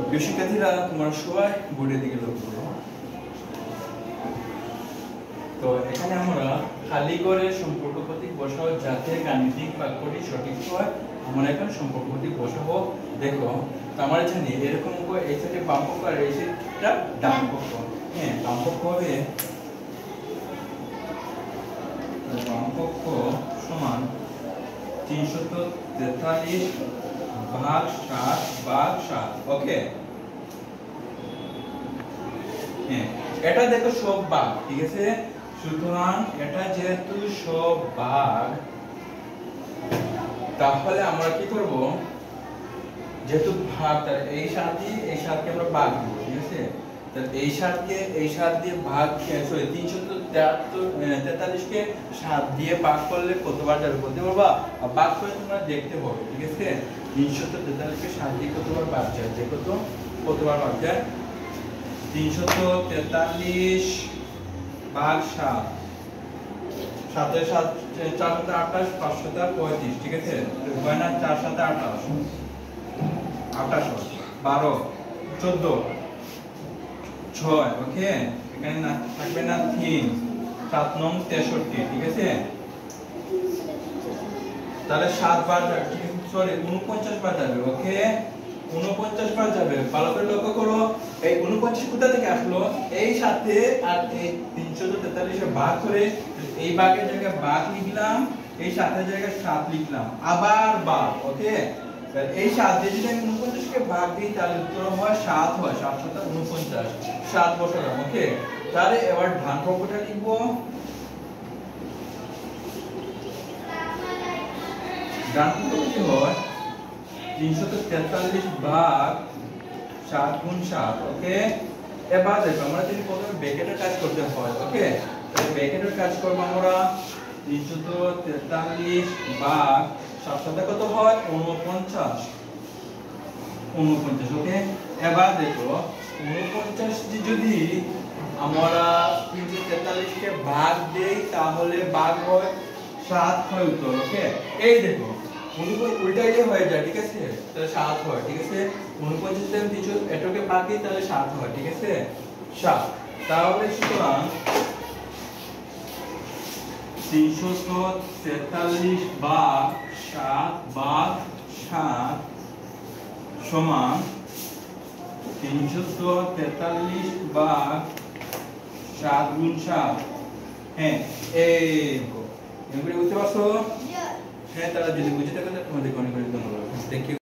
প্রিয় শিক্ষার্থীরা, তোমরা সবাই বোর্ডের দিকে লক্ষ্য করো। তো এখানে আমরা খালি করে সম্পর্ক প্রতীক বসাবো যাতে গাণিতিক বাক্যটি সঠিক হয়। আমরা এখন সম্পর্ক প্রতীক বসাবো। দেখো, তো আমরা জানি এরকম করে এই সাইডে বাম পক্ষ আর এই সাইডটা ডান পক্ষ। হ্যাঁ, বাম পক্ষ হবে বাম পক্ষ সমান 343 ভাগ 7 ভাগ 7। ওকে, হ্যাঁ, এটা দেখো সব ভাগ, ঠিক আছে। সুতরাং এটা যেহেতু সব ভাগ, তাহলে আমরা কি করব, যেহেতু ভাগ তার এই 7কে আমরা ভাগ দেব, ঠিক আছে। তাহলে এই 7 দিয়ে ভাগ, সরি 343 কে 7 দিয়ে ভাগ করলে কতবার যাবে বলতে পারবা? আর ভাগ করে তোমরা দেখতে হবে, ঠিক আছে। 343 কে 7 দিয়ে কতবার ভাগ যায়, দেখো তো কতবার ভাগ যায়। 343 ভাগ 7, 7 এর 7 4 7 28, 5 7 35, ঠিক আছে। হয় না? 4 7 28, 28 12 14 6। ওকে, এখানে না থাকবে না 3, 7 9 63, ঠিক আছে। তাহলে 7 বার যাবে, ঠিক আছে, সরি 49 বার যাবে। ওকে, 49 বার যাবে। ভালো করে লক্ষ্য করো, এই 49 কোথা থেকে আসলো? এই সাথে আর এই 343 এর ভাগ করে এই ভাগের জায়গায় ভাগ লিখলাম, এই সাথের জায়গায় 7 লিখলাম, আবার ভাগ। ওকে, তাহলে এই 7 দিয়ে যদি আমি 49 কে ভাগ দিই তাহলে উত্তর হয় 7 হয়। 7 7 49, 7 বসালাম। ওকে, তাহলে এবার ডান পক্ষটা লিখব। ডান পক্ষ কি হয়? 343 ভাগ 7 গুণ 7। ওকে, এবার দেখো আমরা যদি প্রথমে ব্র্যাকেটের কাজ করতে হয়। ওকে, তাহলে ব্র্যাকেটের কাজ করব আমরা। 343 ভাগ 7 সাথে কত হয়? 49। ওকে, এবার দেখো 49 যদি আমরা 343 কে ভাগ দেই তাহলে ভাগ হয় 7 হয় উত্তর। ওকে, এই দেখো উল্টাই হয়ে যায়, ঠিক আছে। তাহলে 7 হয়, ঠিক আছে। 49 তে আমি কিছু এটাকে ভাগ দিই তাহলে 7 হয়, ঠিক আছে, 7। তাহলে সুতরাং 343 ভাগ 7 ভাগ 7 সমান 343 ভাগ 7 গুণ 7। হ্যাঁ, এই বুঝতে পারছো? হ্যাঁ, তারা যদি বুঝে থাকে তোমাদের অনেক অনেক ধন্যবাদ। Thank you.